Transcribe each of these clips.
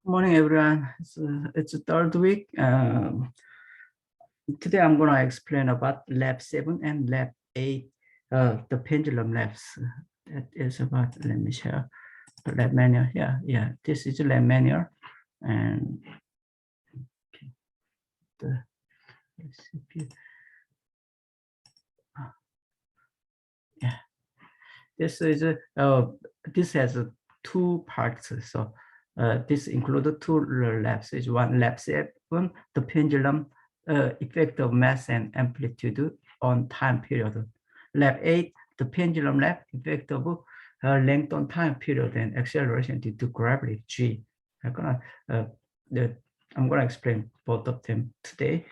Morning, everyone. It's the third week. Today I'm going to explain about Lab 7 and Lab 8, the pendulum labs. That is about, let me share the lab manual. Yeah, this is the lab manual. And okay, the recipe. Yeah, this is this has two parts. So this includes two labs. Is one Lab 7, the pendulum effect of mass and amplitude on time period. Lab 8, the pendulum lab, effect of length on time period and acceleration due to gravity G. I'm gonna explain both of them today.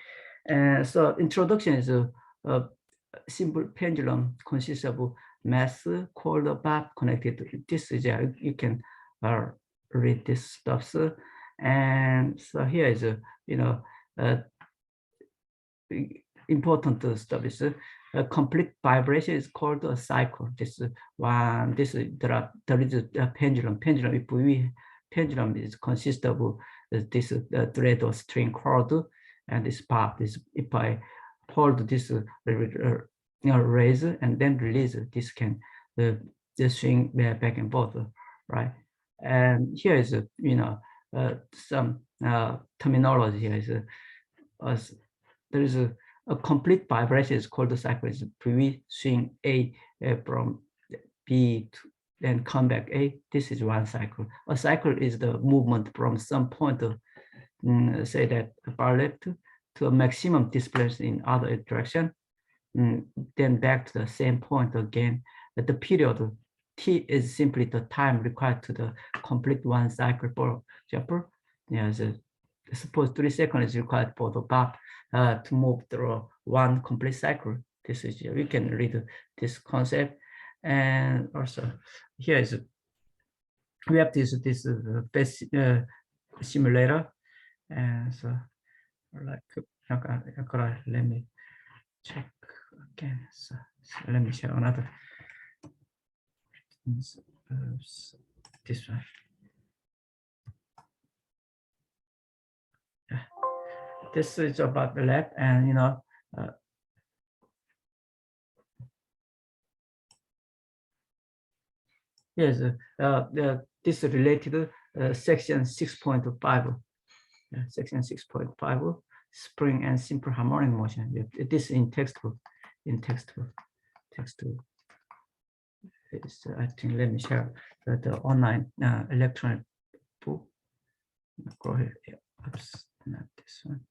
And so introduction is a simple pendulum consists of mass called a bob connected to this. Is you can read this stuff. And so here is important stuff is a complete vibration is called a cycle. This one, there is a pendulum. If we pendulum is consists of this thread or string cord and this bob. If I hold this raise and then release, this can just swing back and forth, right? And here is some terminology. Here is there is a complete vibration is called the cycle. Is we swing A from B to then come back A. This is one cycle. A cycle is the movement from some point of say that far left to a maximum displacement in other direction, then back to the same point again. The period T is simply the time required to the complete one cycle. For example, suppose 3 seconds is required for the bob to move through one complete cycle. This is we can read this concept, and also here is we have this best simulator, and so like let me check again. So let me share another. This one. Yeah. This is about the lab, and yes, this is related to section 6.5. Section 6.5, spring and simple harmonic motion. This is in textbook. Textbook. It's, I think let me share the online electronic book. Go ahead. Yeah. Oops, not this one.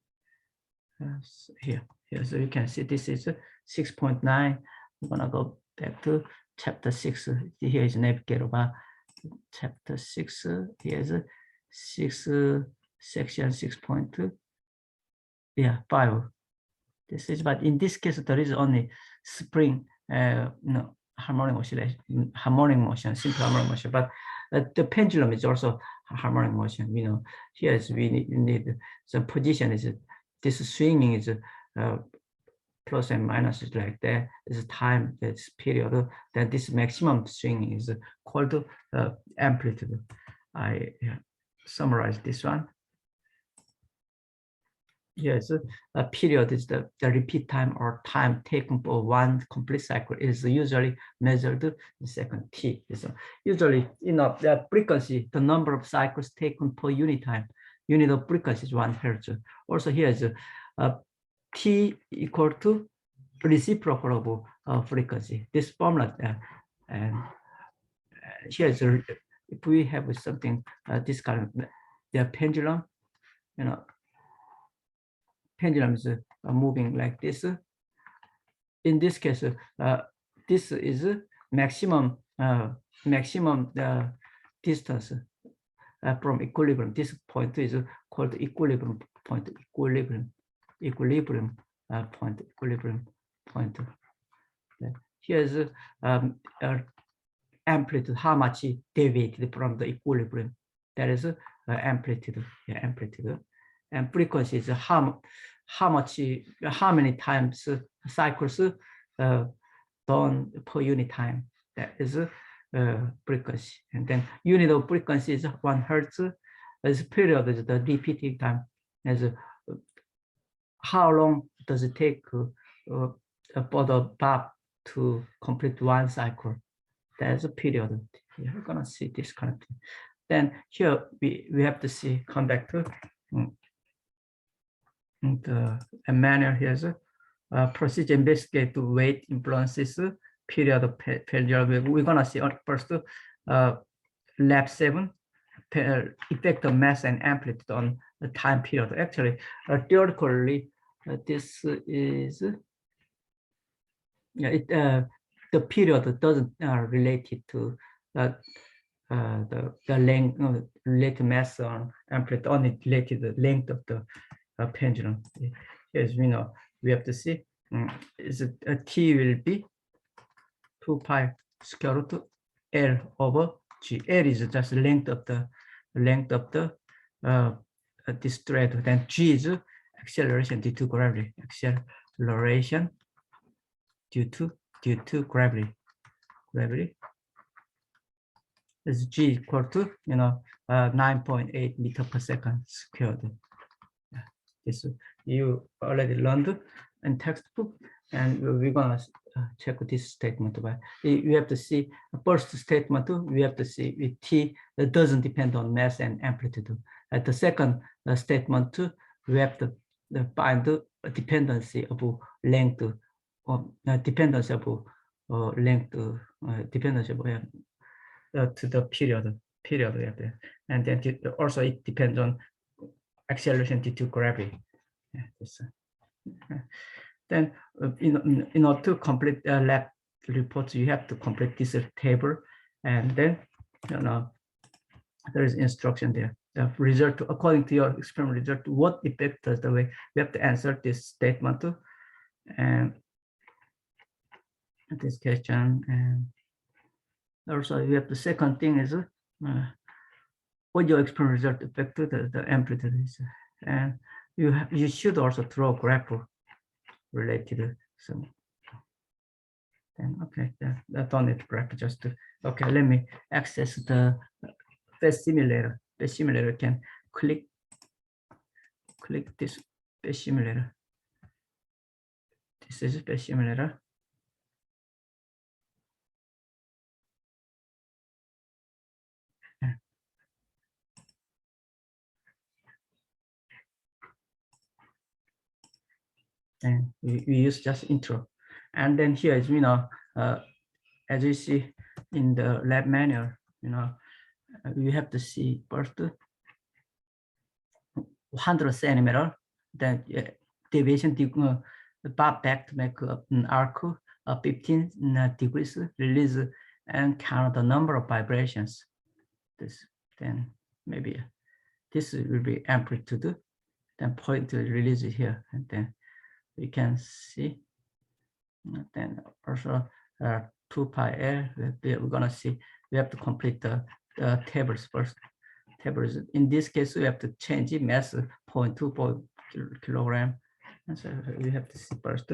Here. So you can see this is 6.9. I'm gonna go back to chapter 6. Here is navigator bar. Chapter 6. Here's 6 section 6.2. Yeah, 5. This is, but in this case there is only spring harmonic oscillation, simple harmonic motion. But the pendulum is also harmonic motion. Here is we need some position is this swinging is plus and minus is like that. Is time, that's period. Then this maximum swinging is called amplitude. I summarize this one. Yes, a period is the repeat time or time taken for one complete cycle. It is usually measured in second T. So usually, the frequency, the number of cycles taken per unit time. Unit of frequency is 1 Hertz. Also here is T equal to reciprocal of frequency. This formula, and here is if we have something this kind of the pendulum, pendulum is moving like this. In this case, this is maximum distance from equilibrium. This point is called equilibrium point. Equilibrium point. Here is amplitude, how much deviated from the equilibrium. That is amplitude. Yeah, amplitude. And frequency is how many times cycles done per unit time. That is frequency. And then unit of frequency is 1 Hertz. As period is the repeating time. As how long does it take for the bulb to complete one cycle? That's a period. You're gonna see this kind of thing. Then here we have to see conductor. The manual here is procedure investigate to weight influences period of failure. We're gonna see first lab 7 effect of mass and amplitude on the time period. Actually, theoretically, this is the period doesn't related to the length, related mass or amplitude, only related to the length of the pendulum. As we know, we have to see is T will be 2 pi square root L over G. L is just length of the this thread. Then G is acceleration due to gravity. Acceleration due to gravity. Is G equal to 9.8 meter per second squared. This you already learned in textbook, and we're gonna check this statement. But you have to see the first statement. We have to see with T that doesn't depend on mass and amplitude. At the second statement, we have to find the dependency of length, dependency of length, dependency of to the period. And then also it depends on acceleration due to gravity. Then in order to complete lab reports, you have to complete this table, and then there is instruction there. The result according to your experiment result, what effect does the way you have to answer this statement too, and this question. And also you have the second thing is what your experiment result affect the amplitude is, and you should also draw a graph related. So then okay, that don't need graph, just to, okay, let me access the phase simulator. The simulator can click this phase simulator. This is phase simulator. And we use just intro, and then here is as you see in the lab manual, you have to see first 100 centimeter, then deviation bob back to make an arc of 15 degrees, release and count the number of vibrations. Then maybe this will be amplitude, then point to release it here, and then we can see. Then also 2 pi L. We're gonna see. We have to complete the tables first. Tables. In this case, we have to change it mass 0.2 kilogram. And so we have to see first.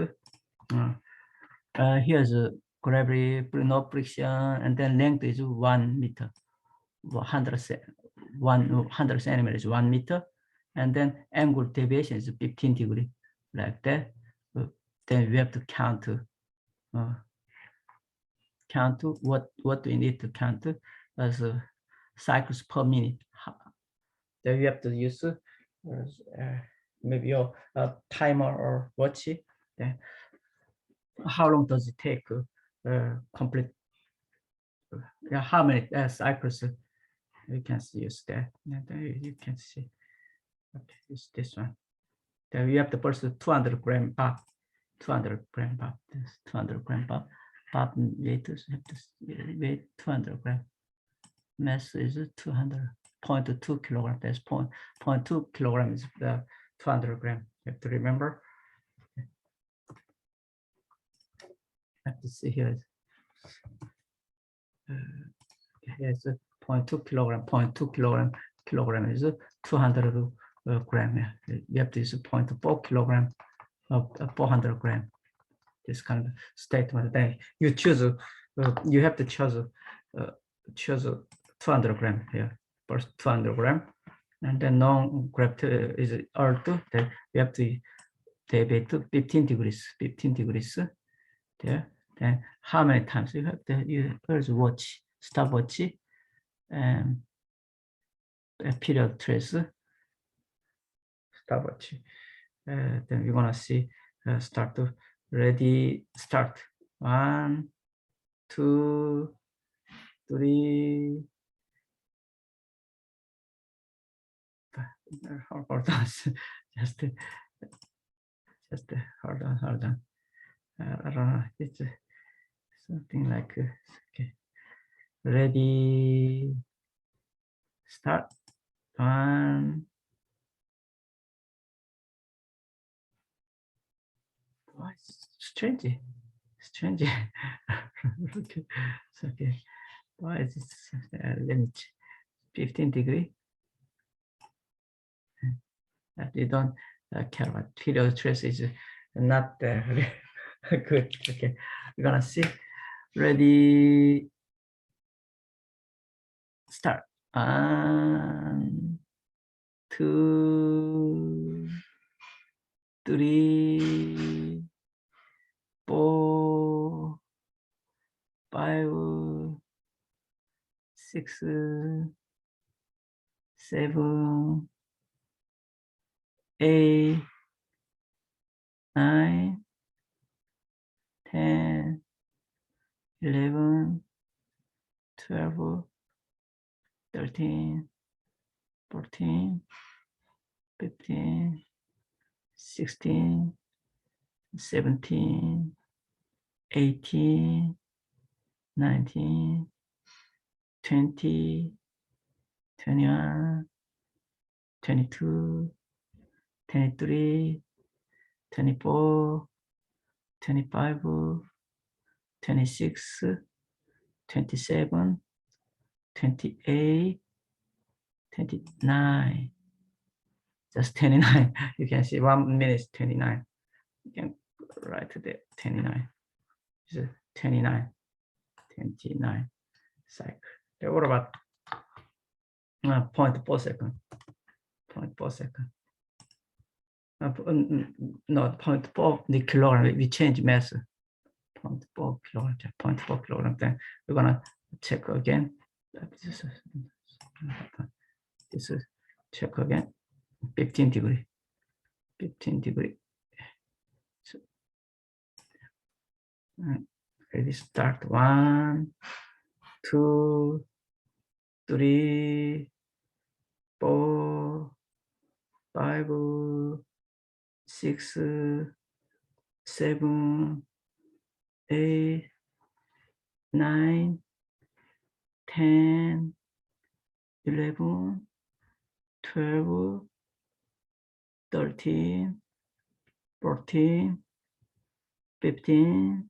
Here's gravity, no friction, and then length is 1 meter. 100 centimeters, 1 meter, and then angle deviation is 15 degrees, like that. Then we have to count what do we need to count as cycles per minute. Then we have to use maybe your timer or watch it. Then how long does it take complete? How many cycles? You can use that. And then you can see. Okay, it's this one. Then we have to first 200 gram bob. 200 gram bob. This 200 gram bob. Bob weight is 200 gram. Mass is 200.2 kilogram. That's 0.2 kilogram is the 200 gram. You have to remember. I have to see here. Here's 0.2 kilogram. 0.2 kilogram is 200 gram. You have to use 0.4 kilogram of 400 gram. This kind of statement. Then you choose. You have to choose 200 gram here. First 200 gram. and the non-gravity is Earth, then we have to deviate to 15 degrees, 15 degrees there. Then how many times you have to use watch, stopwatch, and a period trace, stopwatch. Then we're gonna see start to ready, start. 1, 2, 3. Hold on, just hold on. I don't know. It's something like okay. Ready, start. 1. Oh, it's strange. Okay. It's okay. Why is it? Let me 15 degree. You don't care about period trace is not good. Okay, we're gonna see. Ready, start. 1, 2, 3, 4, 5, 6, 7, 8, 9, 10, 11, 12, 13, 14, 15, 16, 17, 18, 19, 20, 21, 22, 23, 24, 25, 26, 27, 28, 29. Just 29. You can see 1 minute 29. You can write the 29. It's 29, 29 cycle. What about 0.4 second? 0.4 second. No, 0.4 the kilogram. We change method. 0.4 kilogram. 0.4 kilogram. Then we're gonna check again. This is check again. 15 degree. 15 degree. So, ready, start. 1, 2, 3, 4, 5, 6, 7, 8, 9, 10, 11, 12, 13, 14, 15,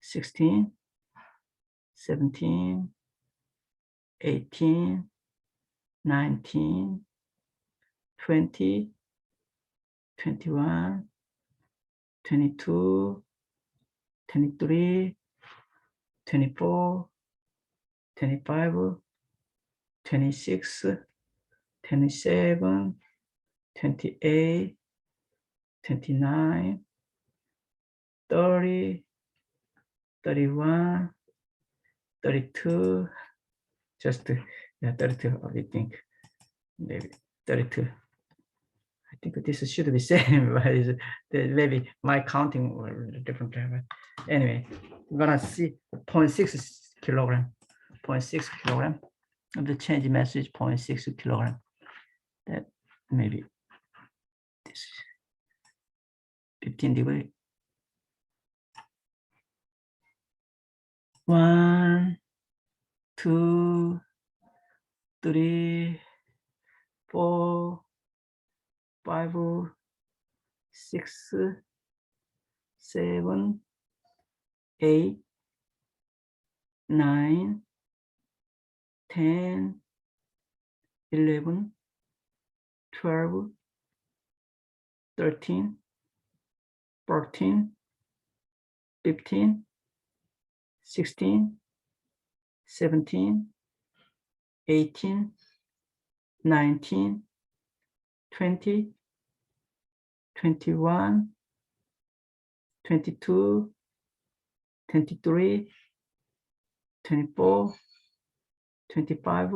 16, 17, 18, 19, 20, 21, 22, 23, 24, 25, 26, 27, 28, 29, 30, 31, 32, just 32, I think, maybe 32. I think this should be same, but maybe my counting were different. But anyway, we're gonna see 0.6 kilogram, 0.6 kilogram. The change message 0.6 kilogram. That maybe this 15 degree. 1, 2, 3, 4, 5, 6, 7, 8, 9, 10, 11, 12, 13, 14, 15, 16, 17, 18, 19, 20, 21, 22, 23, 24, 25,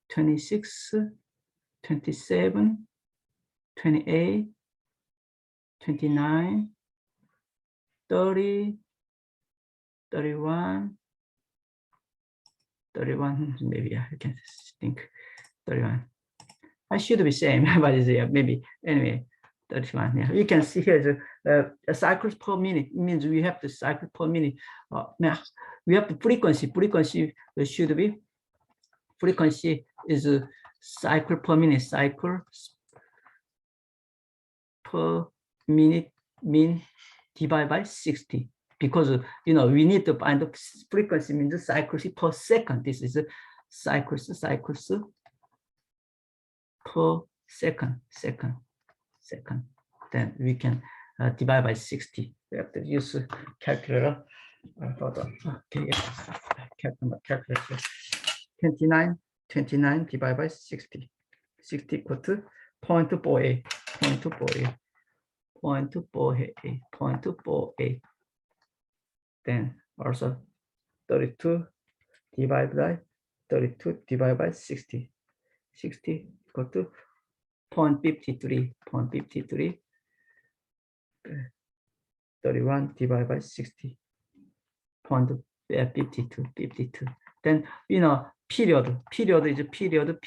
26, 27, 28, 29, 30, 31, 31, maybe I can think 31. I should be same, but it's maybe anyway 31. Yeah, you can see here the cycles per minute means we have the cycle per minute. Now we have the frequency. Frequency should be frequency is a cycle per minute. Cycle per minute mean divided by 60 because we need to find the frequency means the cycles per second. This is a cycles per second. Then we can divide by 60. We have to use a calculator. Hold on. Okay, calculator. 29 divided by 60. 60 equal to 0.48. 0.48. Then also 32 divided by 60. 60 equal to 0.53. 31 divided by 60. 0.52. Then period is period.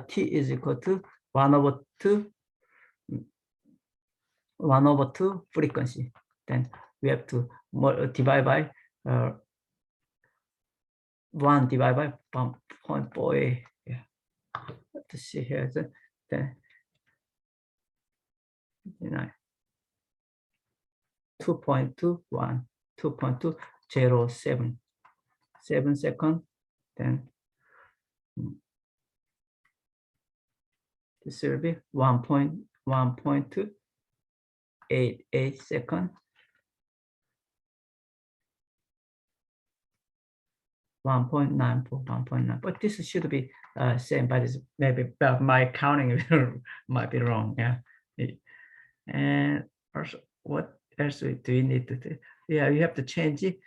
T is equal to 1/2 frequency. Then we have to divide by 1 divided by 0.48. Yeah. Let's see here. Then 2.21, 2.207, 7 seconds. Then this will be 1.88 seconds. 1.94, but this should be same, but it's maybe my counting might be wrong. Yeah. And also, what else do we need to do? Yeah, you have to change it.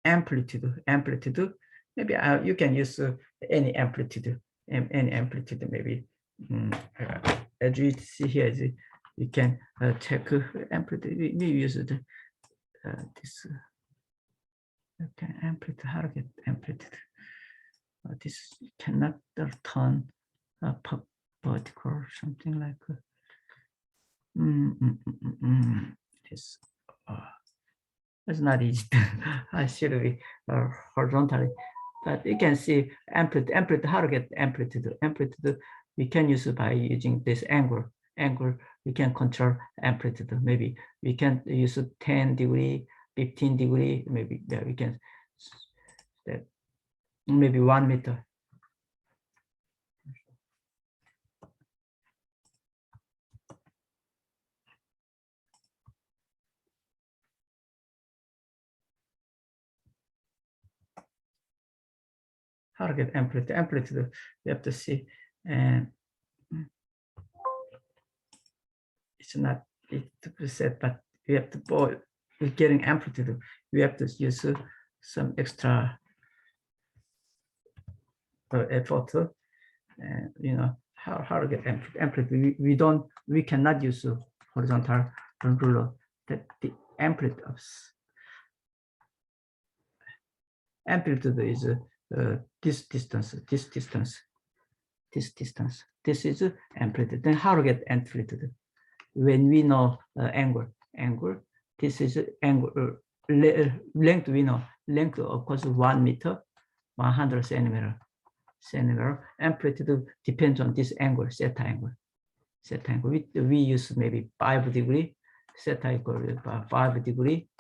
Amplitude. Maybe you can use any amplitude. Maybe. As you see here, you can check amplitude. We use this. Okay, amplitude. How to get amplitude? This cannot turn vertical or something like. This. It's not easy. I should be horizontally, but you can see amplitude. How to get amplitude? Amplitude we can use it by using this angle. We can control amplitude. Maybe we can use 10 degree, 15 degree. Maybe there we can. That maybe 1 meter. How to get amplitude? You have to see, and it's not set, but we have to boil. We're getting amplitude. We have to use some extra effort, and how to get amplitude. We cannot use horizontal ruler. That the amplitude is this distance. This is amplitude. Then how to get amplitude? When we know angle, this is angle length. We know length, of course, 1 meter, 100 centimeter. Amplitude depends on this angle, theta angle. We use maybe 5 degree, theta equal to 5 degree,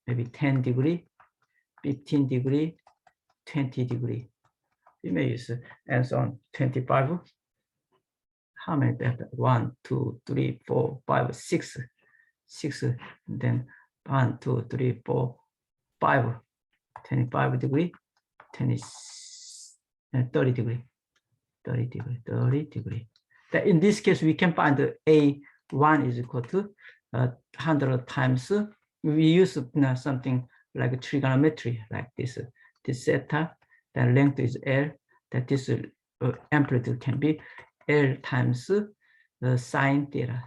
maybe 10 degree, 15 degree, 20 degree. We may use and so on 25. How many? 1, 2, 3, 4, 5, 6. Then 1, 2, 3, 4, 5. 25 degree, 30 degree. 30 degree, 30 degree. That in this case, we can find the A1 is equal to 100 times. We use something like trigonometry, like this theta, the length is L, that this amplitude can be L times sine theta.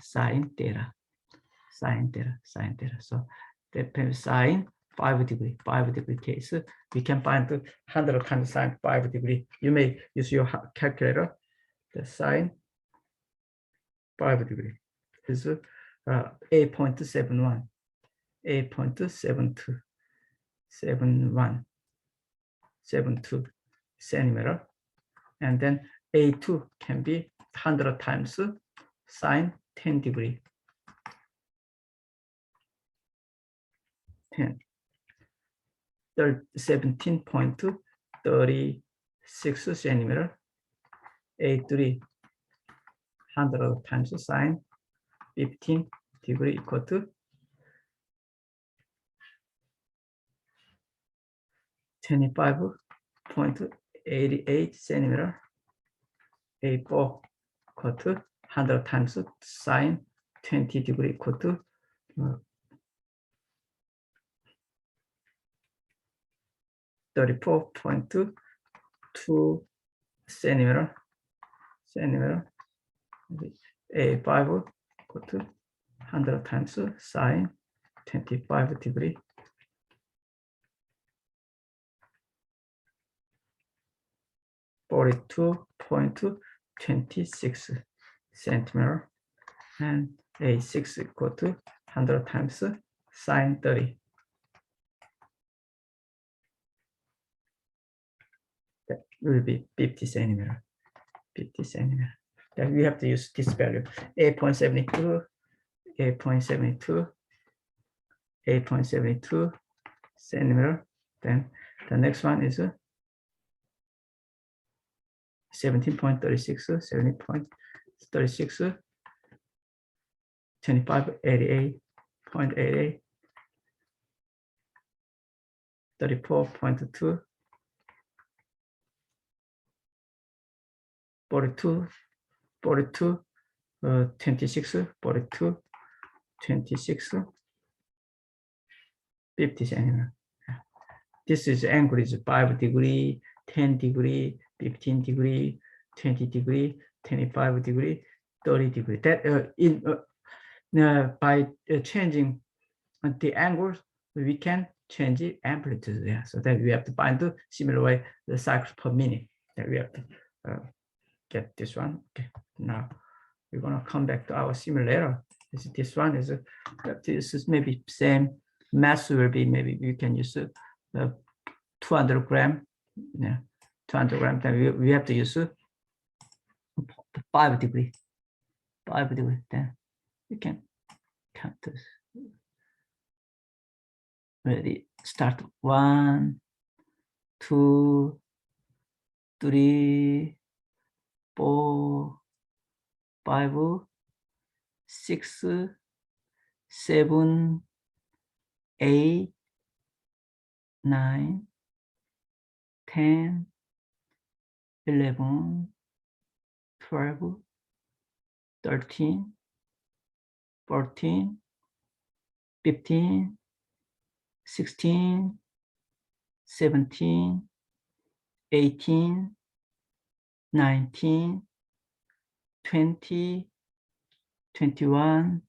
So that sine 5 degree case, we can find 100 times sine 5 degree. You may use your calculator. The sine 5 degree is 8.71, 8.72, 72 centimeter. And then A2 can be 100 times sine 10 degree. 10. 17.36 centimeter. A3 100 times sine 15 degree equal to 25.88 centimeter. A4 equal to 100 times sine 20 degree equal to 34.2 centimeter. A5 equal to 100 times sine 25 degree. 42.26 centimeter, and A6 equal to 100 times sine 30. That will be 50 centimeter. 50 centimeter. Then we have to use this value: 8.72, 8.72, 8.72 centimeter. Then the next one is 17.36, 17.36, 25.88.88, 34.2, 42, 42, 26, 42, 26, 50 centimeter. This is angle is 5 degree, 10 degree, 15 degree, 20 degree, 25 degree, 30 degree. That by changing the angles, we can change the amplitude. Yeah, so that we have to find the similar way the cycles per minute. That we have to get this one. Okay, now we're gonna come back to our simulator. This one is this is maybe same mass will be, maybe we can use 200 gram. Yeah, 200 gram. Then we have to use 5 degree. 5 degree. Then we can count this. Ready? Start. 1, 2, 3, 4, 5, 6, 7, 8, 9, 10, 11, 12, 13, 14, 15, 16, 17, 18, 19, 20, 21,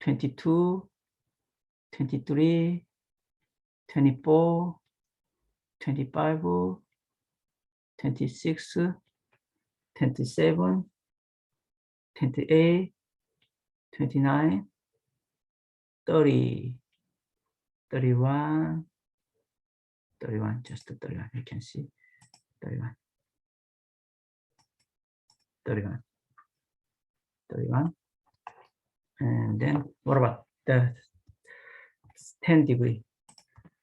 22, 23, 24, 25, 26, 27, 28, 29, 30, 31, 31, just 31, you can see 31, 31, 31. And then what about the 10 degree?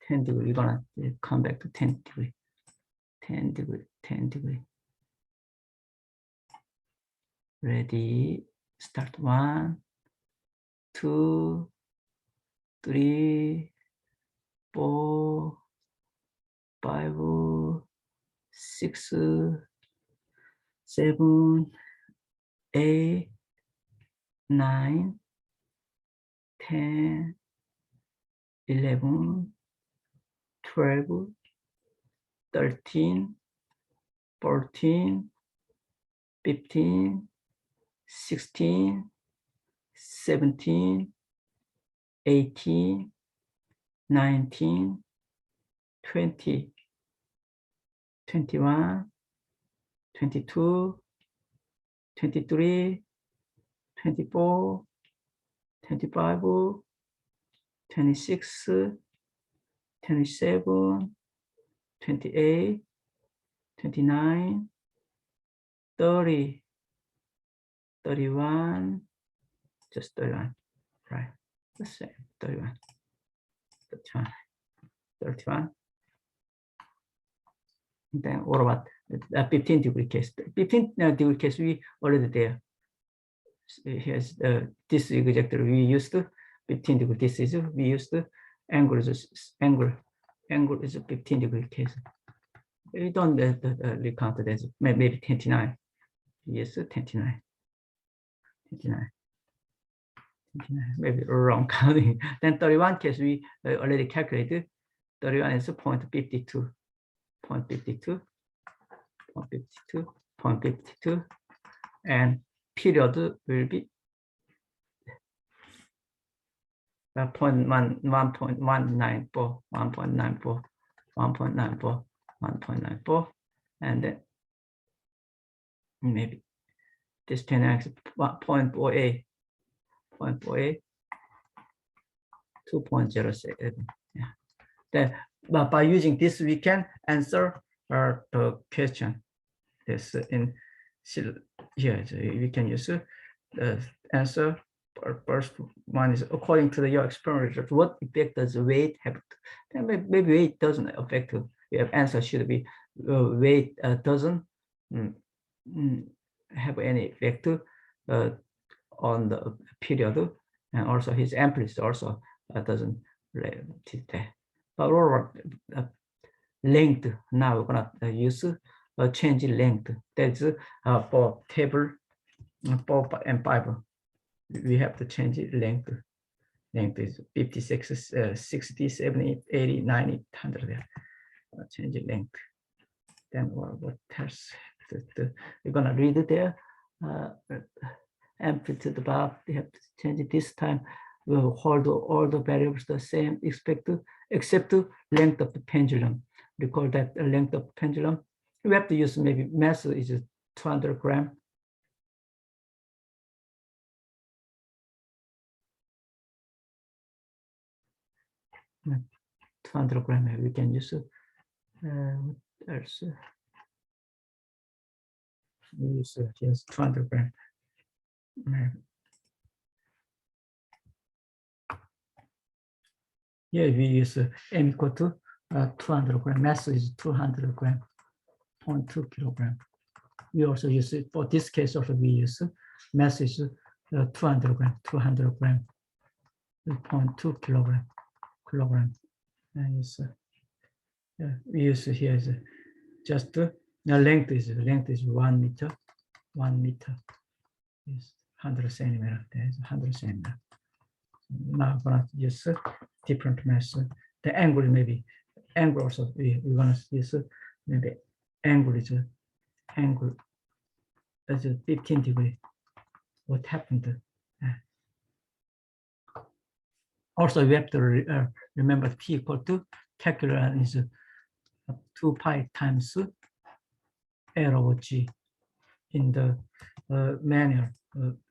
10 degree, we're gonna come back to 10 degree. 10 degree, 10 degree. Ready, start. 1, 2, 3, 4, 5, 6, 7, 8, 9, 10, 11, 12, 13, 14, 15, 16, 17, 18, 19, 20, 21, 22, 23, 24, 25, 26, 27, 28, 29, 30, 31, just 31, right? The same, 31, 31, 31. And then what about 15 degree case? 15 degree case, we already there. Here's this exactly we used 15 degree. This is we used angle is angle is a 15 degree case. We don't recount it as maybe 29. Yes, 29. 29. 29. Maybe wrong counting. Then 31 case we already calculated. 31 is 0.52. 0.52. 0.52. 0.52. And period will be 1.194, 1.94, 1.94, 1.94, and then maybe this 10x 0.48, 0.48, 2.07. Yeah. Then, but by using this, we can answer the question. This in here we can use the answer. First one is according to your experiment result, what effect does weight have? Then maybe weight doesn't affect. Your answer should be weight doesn't have any effect on the period, and also his amplitude also doesn't relate that. But over length, now we're gonna use change in length. That's for table 4 and 5. We have to change it length. Length is 56, 60, 70, 80, 90, 100 there. Change it length. Then what else? We're gonna read it there. Amplitude above, we have to change it this time. We'll hold all the variables the same, except the length of the pendulum. Recall that the length of the pendulum. We have to use maybe mass is 200 grams. Uh, 200 grams, we can use what else? We use just 200 grams. Yeah, we use m equal to 200 grams. Mass is 200 grams, 0.2 kilogram. We also use it for this case. Also, we use mass is 200 grams, 200 grams, 0.2 kilogram. And we use here is just the length is 1 meter. 1 meter is 100 centimeter. There is 100 centimeter. Now we're gonna use different mass. The angle maybe angle also we're gonna use maybe angle is angle as 15 degree. What happened? Also, we have to remember P equal to calculate is 2 pi times L over G in the manual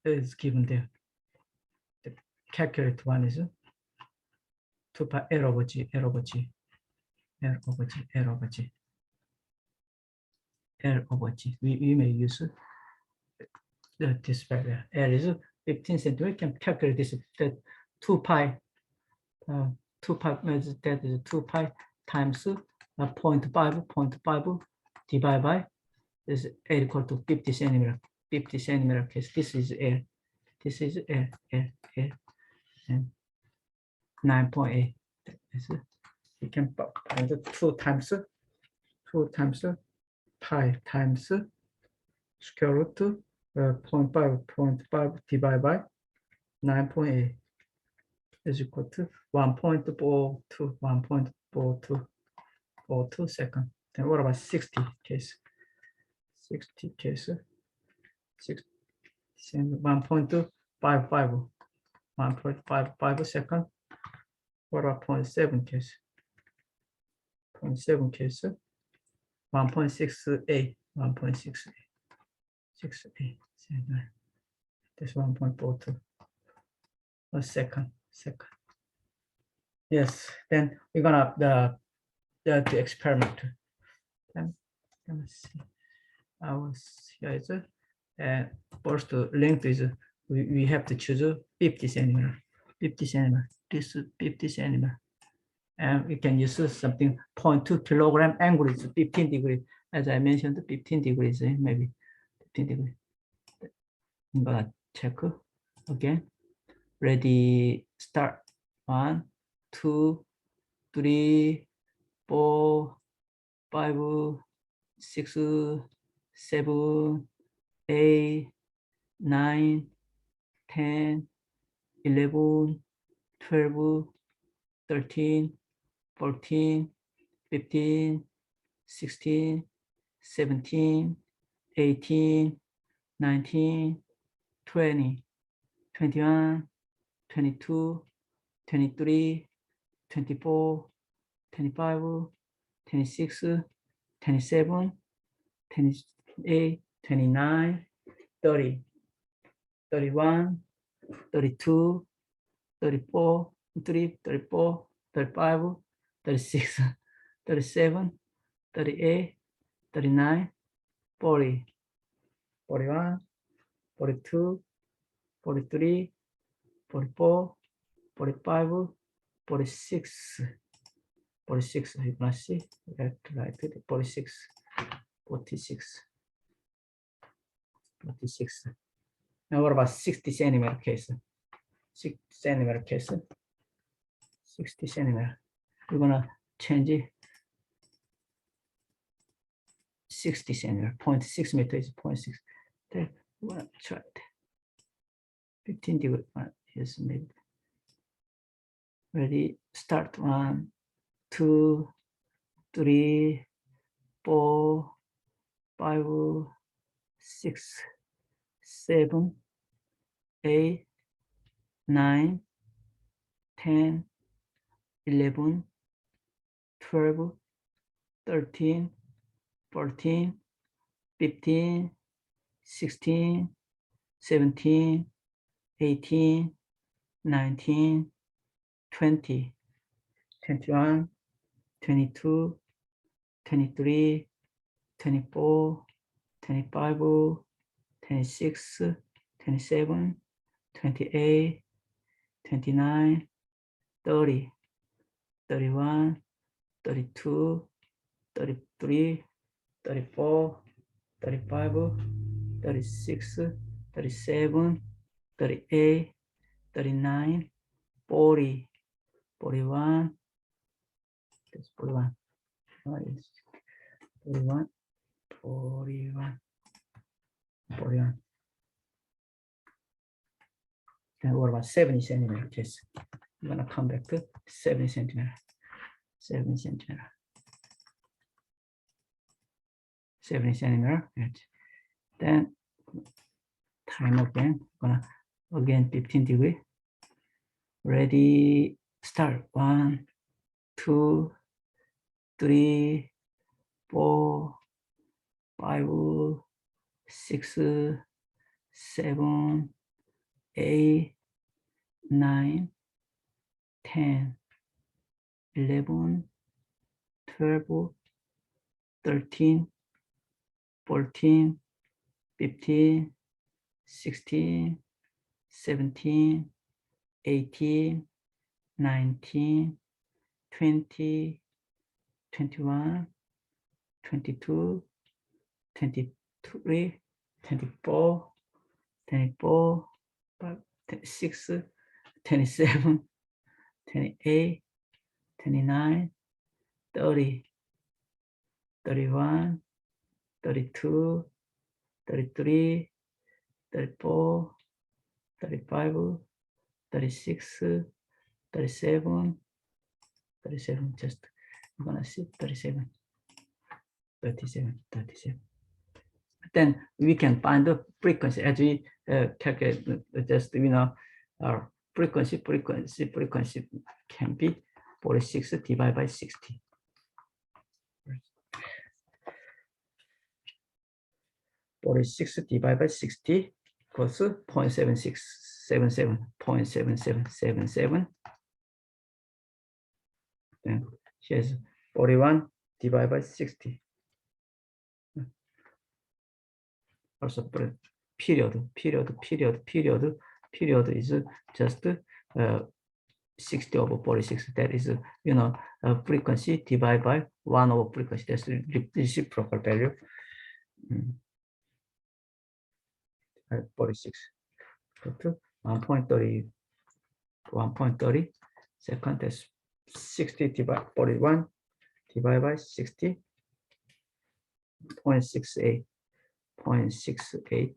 is given there. The calculate one is 2 pi L over G, L over G, L over G, L over G, L over G. We may use this value. L is 15 centimeters. We can calculate this that 2 pi. 2 pi that is 2 pi times 0.5 divided by is L equal to 50 centimeter. 50 centimeter case. This is L. This is L. And 9.8. We can find 2 times pi times square root 0.5 divided by 9.8 is equal to 1.42, 1.42 second. Then what about 60 case? 60 case, 1.55, 1.55 second. What about 0.7 case? 0.7 case, 1.68, 1.68, 68, this 1.42 a second. Yes, then we're gonna the experiment. Then let me see. Here is and first length is we have to choose 50 centimeter. 50 centimeter. This is 50 centimeter. And we can use something 0.2 kilogram, angle is 15 degrees. As I mentioned, 15 degrees, maybe 15 degrees. I'm gonna check again. Ready, start. 1, 2, 3, 4, 5, 6, 7, 8, 9, 10, 11, 12, 13, 14, 15, 16, 17, 18, 19, 20, 21, 22, 23, 24, 25, 26, 27, 28, 29, 30, 31, 32, 34, 34, 35, 36, 37, 38, 39, 40, 41, 42, 43, 44, 45, 46, 46, you can see, right, 46, 46, 46. Now what about 60 centimeter case? 60 centimeter case, 60 centimeter. We're gonna change it. 60 centimeter, 0.6 meter is 0.6. Then we're gonna try it. 15 degree, yes, maybe. Ready, start. 1, 2, 3, 4, 5, 6, 7, 8, 9, 10, 11, 12, 13, 14, 15, 16, 17, 18, 19, 20, 21, 22, 23, 24, 25, 26, 27, 28, 29, 30, 31, 32, 33, 34, 35, 36, 37, 38, 39, 40, 41, that's 41, 41, 41, 41. Then what about 70 centimeter case? I'm gonna come back to 70 centimeter, 70 centimeter, 70 centimeter. Then time again, gonna again 15 degree. Ready, start. 1, 2, 3, 4, 5, 6, 7, 8, 9, 10, 11, 12, 13, 14, 15, 16, 17, 18, 19, 20, 21, 22, 23, 24, 24, 26, 27, 28, 29, 30, 31, 32, 33, 34, 35, 36, 37, 37, just I'm gonna see 37, 37, 37. Then we can find the frequency as we calculate just our frequency can be 46 divided by 60. 46 divided by 60 equals 0.7677, 0.7777. Then here's 41 divided by 60. Also period is just 60 over 46. That is frequency divided by 1 over frequency. That's the reciprocal value. 46 to 1.30 second. That's 60 divided 41 divided by 60. 0.68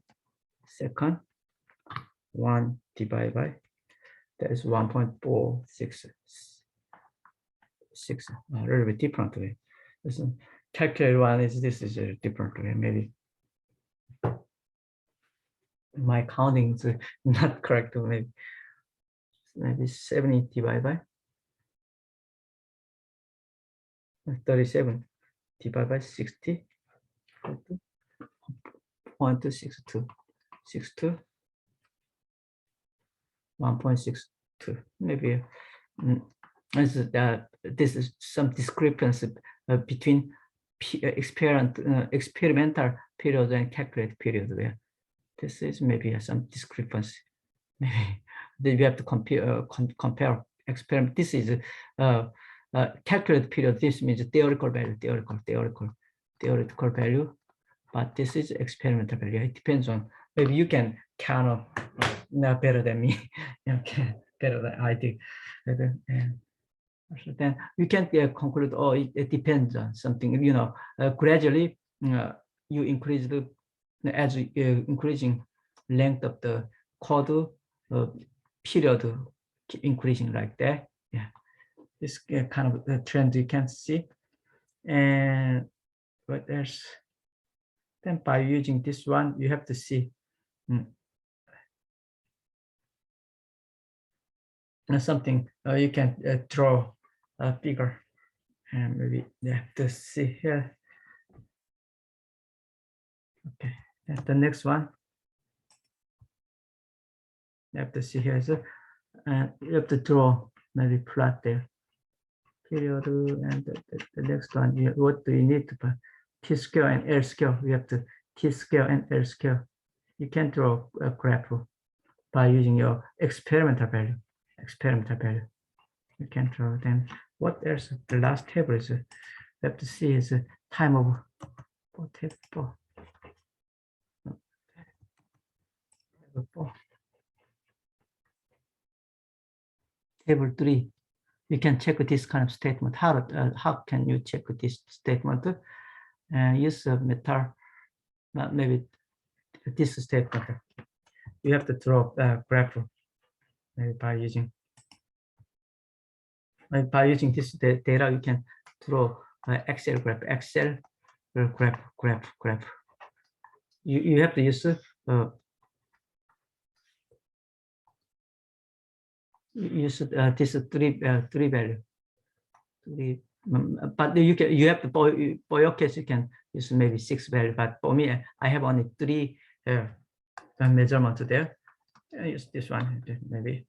second. 1 divided by, that is 1.466. A little bit different way. This calculated one is, this is a different way. Maybe my counting is not correct. Maybe 70 divided by 37 divided by 60. 0.62. 1.62. Maybe this is some discrepancy between experimental period and calculated period. Where this is maybe some discrepancy. Maybe we have to compare experiment. This is calculated period. This means theoretical value, theoretical value. But this is experimental value. It depends on, maybe you can count not better than me. Okay, better than I do. And then we can conclude, oh, it depends on something. Gradually you increase the, as increasing length of the code period increasing like that. Yeah, this kind of trend you can see. And what else? Then by using this one, you have to see something. You can draw a figure, and maybe you have to see here. Okay, and the next one you have to see here is you have to draw, maybe plot there. Period, and the next one. What do you need to put? T scale and L scale. We have to T scale and L scale. You can draw a graph by using your experimental value. You can draw them. What else? The last table is you have to see is time of table. Table 3. You can check this kind of statement. How can you check this statement? Use a method. Maybe this statement. You have to draw a graph. Maybe by using this data, you can draw Excel graph. Graph. You have to use this three value. But you have to, for your case, you can use maybe 6 value. But for me, I have only 3 measurements there. I use this one maybe.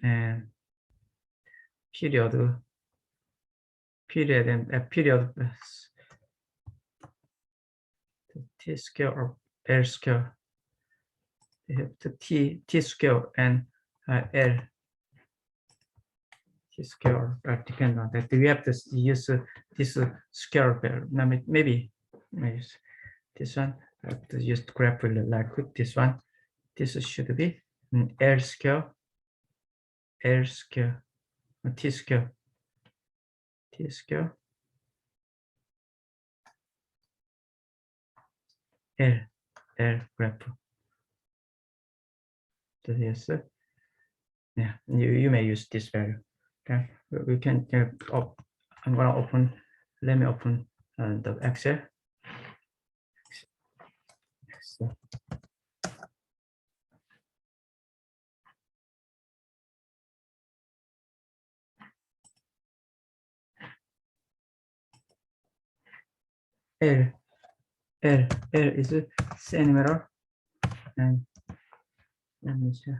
And period and period T scale or L scale. You have to T scale and L T scale depend on that. We have to use this scale value. Maybe this one. I have to use graph like this one. This should be L scale, T scale, L graph. So yes, yeah, you may use this value. Okay, we can I'm gonna open. Let me open the Excel. So, L is a centimeter, and let me see.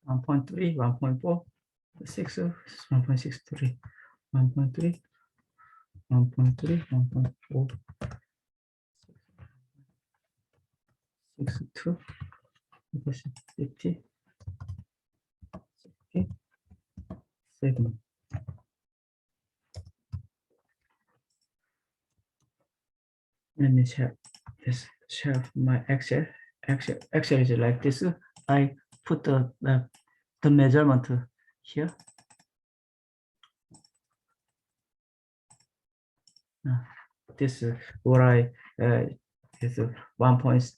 1.3, 1.4, 6, 1.63, 1.3, 1.3, 1.4, 62, 50, 7. Let me check this. Share my Excel. Excel is like this. I put the measurement here. This is what I is 1.3,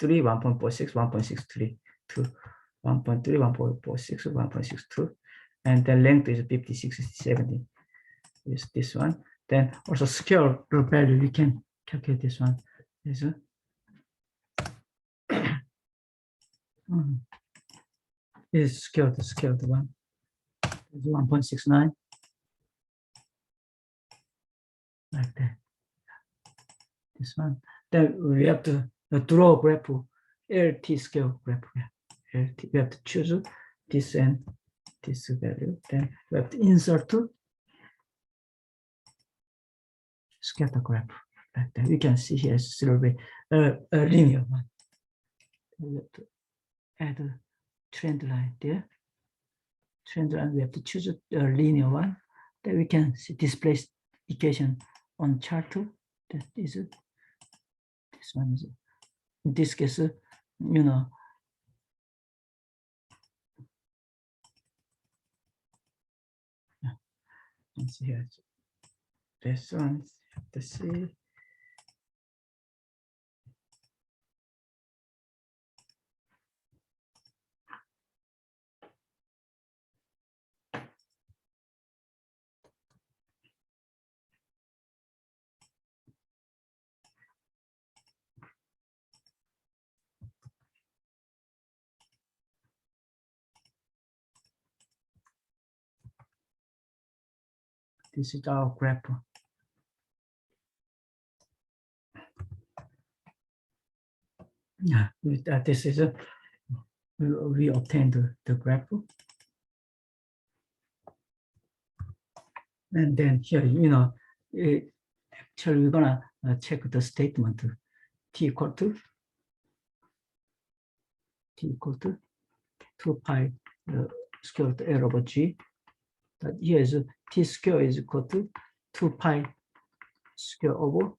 1.46, 1.63 to 1.3, 1.46, 1.62, and the length is 50, 60, 70. Is this one. Then also scale value, we can calculate this one. This is scaled one. 1.69, like that. This one. Then we have to draw graph, LT scale graph. LT, we have to choose this and this value. Then we have to insert scatter graph. Like that. You can see here it's a little bit a linear one. We have to add a trend line there. Trend line, we have to choose a linear one. Then we can see display equation on chart too. That is it. This one is, in this case, you know, let's see here. This one, let's see. This is our graph. Yeah, this is we obtained the graph. And then here, you know, actually we're gonna check the statement t equal to 2 pi square root L over G. That here is t square is equal to 2 pi square over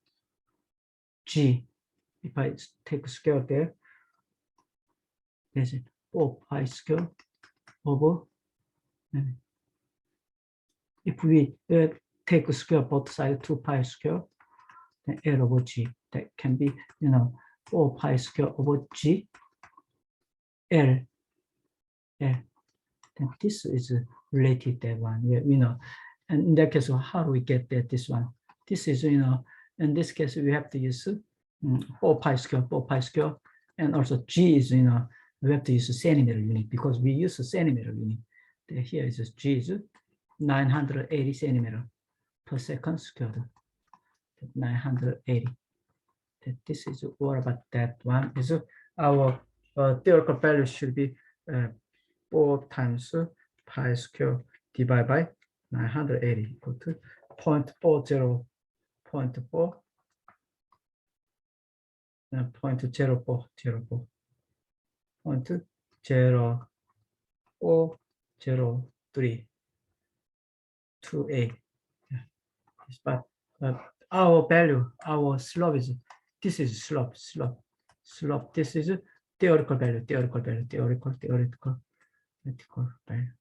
G. If I take square there, there's 4 pi square over. And if we take a square both sides, 2 pi square, then L over G. That can be, you know, 4 pi square over G L. Then this is related that one. Yeah, you know, and in that case, how do we get that this one? This is, you know, in this case we have to use 4 pi square, and also G is, you know, we have to use a centimeter unit because we use a centimeter unit. Here is G is 980 centimeter per second squared. 980. This is what about that one? Is our theoretical value should be 4 times pi square divided by 980 equal to 0.40, 0.4, 0.0404, 0.04. 40328. Yeah. But our value, our slope is, this is slope. This is theoretical value, theoretical value, theoretical value,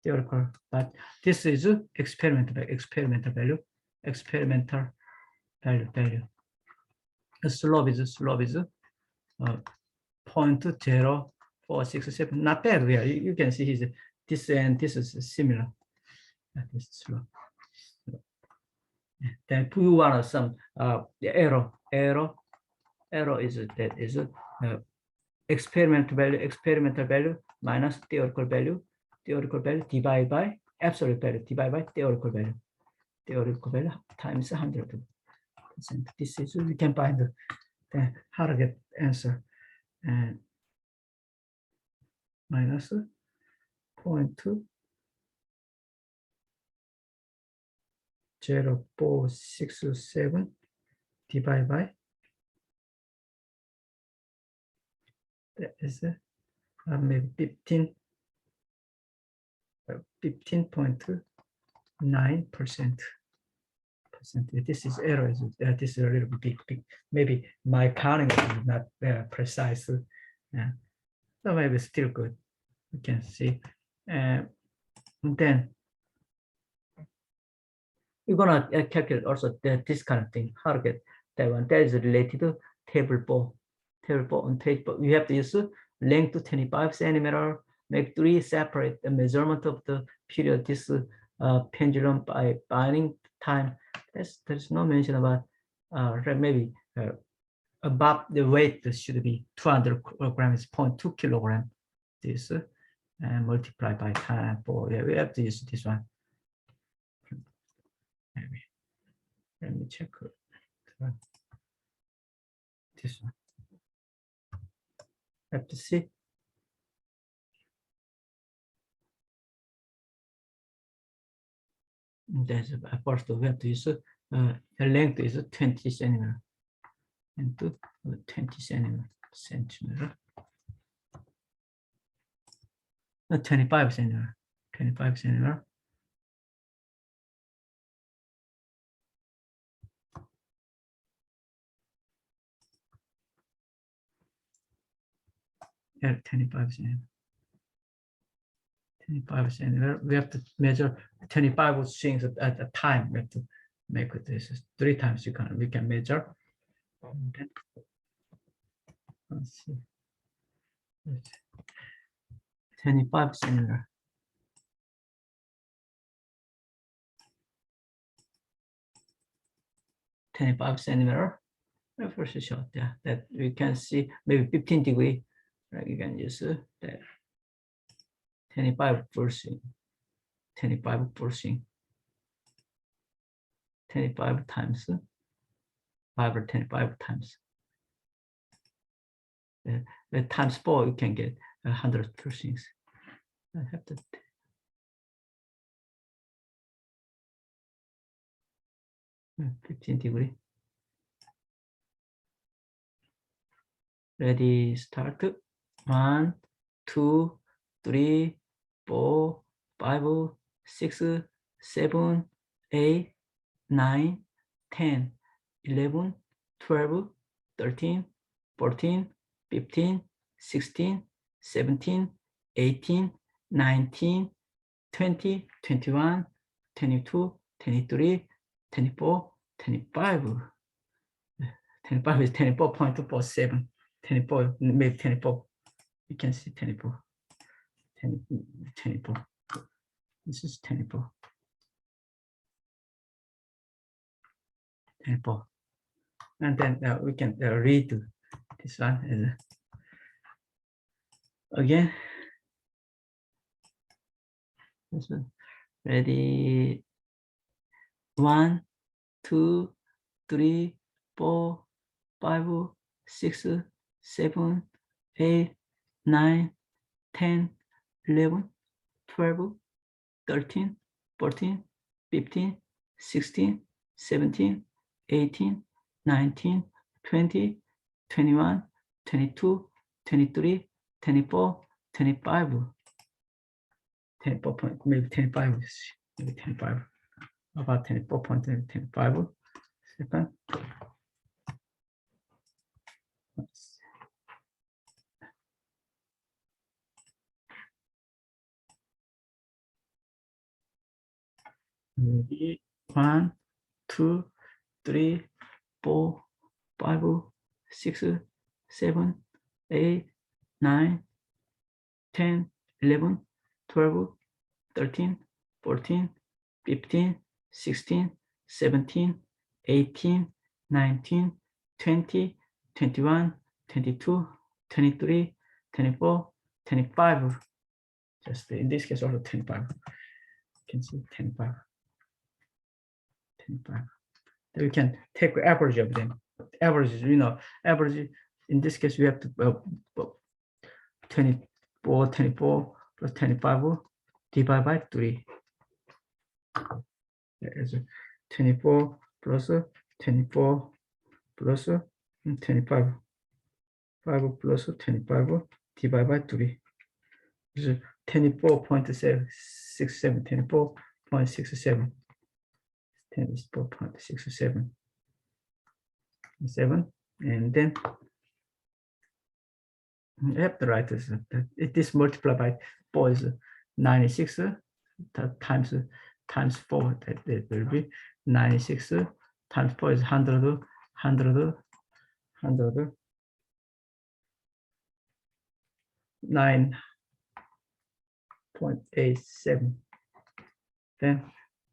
theoretical. But this is experimental value, experimental value. The slope is 0.0467. Not bad. Yeah, you can see his this and this is similar. This is slope. Then we want some the error is that is experimental value minus theoretical value divided by absolute value divided by theoretical value times 100%. This is, we can find the how to get answer, and minus 0.0467 divided by, that is maybe 15.9%. This is error. This is a little bit big. Maybe my counting is not precise. So maybe still good. You can see. And then we're gonna calculate also this kind of thing. How to get that one? That is related to table 4. On table, we have to use length to 25 centimeter. Make 3 separate the measurement of the period this pendulum by binding time. There's no mention about maybe above the weight should be 200 grams, 0.2 kilogram. This and multiply by time 4. Yeah, we have to use this one. Maybe. Let me check this one. Have to see. There's first we have to use the length is 20 centimeter into 20 centimeter. 25 centimeter. 25 centimeter. Yeah, 25 centimeter. 25 centimeter. We have to measure 25 swings at a time. We have to make this 3 times. We can measure. Then, let's see. 25 centimeter. 25 centimeter. First shot, yeah, that we can see maybe 15 degree. Right, you can use that. 25 forcing. 25 forcing. 25 times 5 or 25 times. Times 4, you can get 100 forcings. I have to. Hmm, 15 degree. Ready, start. 1, 2, 3, 4, 5, 6, 7, 8, 9, 10, 11, 12, 13, 14, 15, 16, 17, 18, 19, 20, 21, 22, 23, 24, 25. 25 is 24.247. 24, maybe 24. You can see 24. 24. This is 24. 24. And then we can read this one again. This one. Ready. 1, 2, 3, 4, 5, 6, 7, 8, 9, 10, 11, 12, 13, 14, 15, 16, 17, 18, 19, 20, 21, 22, 23, 24, 25. 24 point, maybe 25, maybe 25, about 24.25 second. Maybe 1, 2, 3, 4, 5, 6, 7, 8, 9, 10, 11, 12, 13, 14, 15, 16, 17, 18, 19, 20, 21, 22, 23, 24, 25. Just in this case, also 25. You can see 25. 25. Then we can take the average of them. Average, average, in this case, we have to 24 plus 25 divided by 3. There's 24 plus 24 plus 25. 5 plus 25 divided by 3. This is 24.67, 24.67. 24.67. 7. And then you have to write this. This multiplied by 4 is 96 times 4. That will be 96 times 4 is 100, 9.87. Then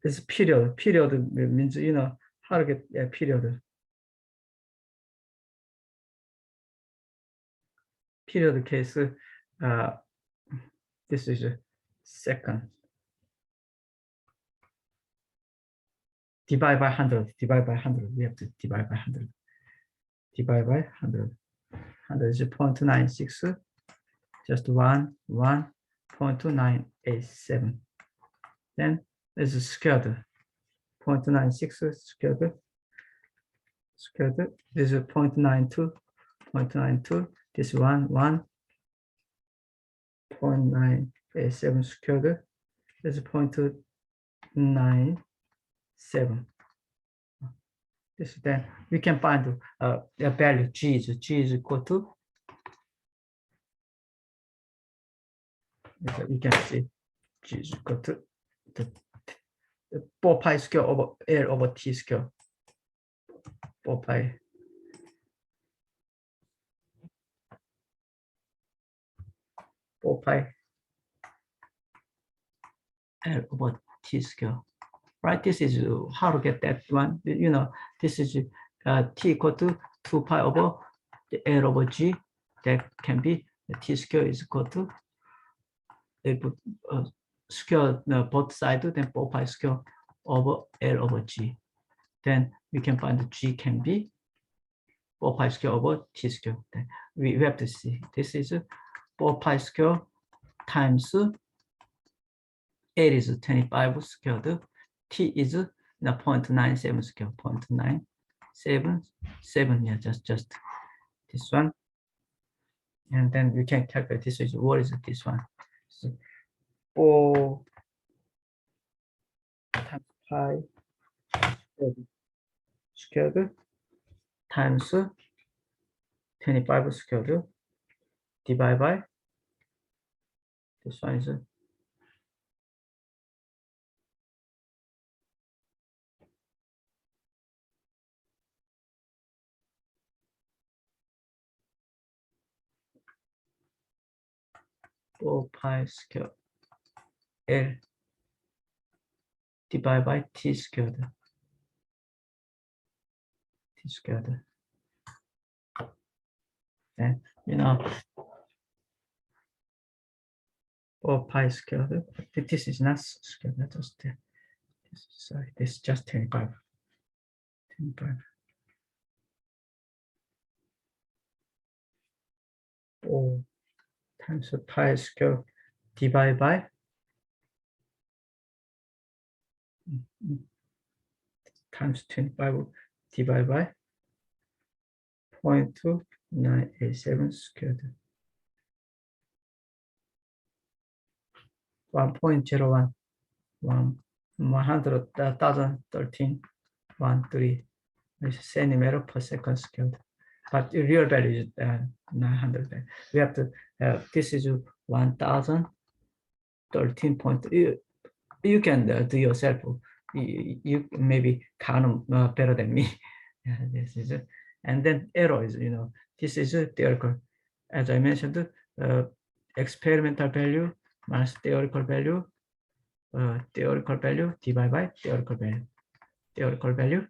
this period. Period means how to get a period. Period case. This is a second. Divide by 100. Divide by 100. We have to divide by 100. Divide by 100. 100 is 0.96. Just 1.987. Then there's a squared. 0.96 squared. Squared. This is 0.92. 0.92. This 1.987 squared. This is 0.97. This then we can find a value G is equal to. You can see G is equal to the 4 pi square over L over T square. 4 pi. 4 pi L over T square. Right? This is how to get that one. This is T equal to 2 pi over the L over G. That can be the T square is equal to square both sides, then 4 pi square over L over G. Then we can find the G can be 4 pi square over T square. Then we have to see this is 4 pi square times L is 25 squared. T is 0.97 square, 0.977. Yeah, just this one. And then we can calculate this is what is this one. So 4 times pi squared times 25 squared divided by this one is 4 pi square L divided by T squared. T squared. And 4 pi squared. This is not squared. That's just sorry. This is just 25. 25. 4 times pi squared divided by times 25 divided by 0.2987 squared. 1.01, 100,013, 13 centimeter per second squared. But the real value is 900. We have to, this is 1,013. You can do yourself. You maybe count better than me. Yeah, this is it. And then error is, this is a theoretical. As I mentioned, experimental value minus theoretical value divided by theoretical value. Theoretical value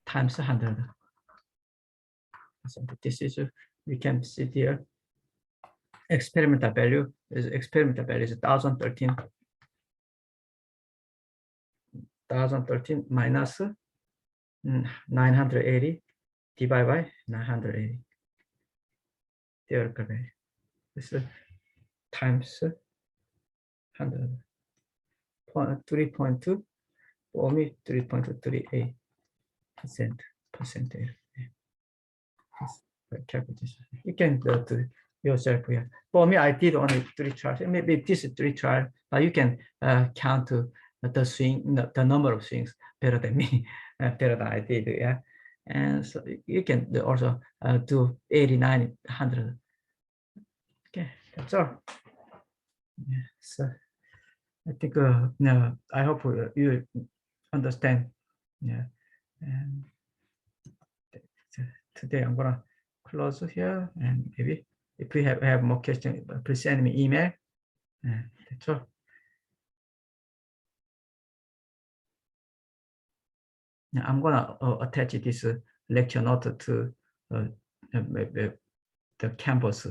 times 100. So this is, we can see here, experimental value is 1,013. 1,013 minus 980 divided by 980. Theoretical value. This is times 100. 3.2, for me 3.38%. Percentage. Calculation. You can do it yourself here. For me, I did only 3 trials. Maybe this is 3 trials, but you can count the swing, the number of swings better than me, better than I did. Yeah, and so you can also do 89, 100. Okay, that's all. Yeah, so I think no, I hope you understand. Yeah, and today I'm gonna close here, and maybe if we have more questions, please send me email. That's all. Now I'm gonna attach this lecture note to the campus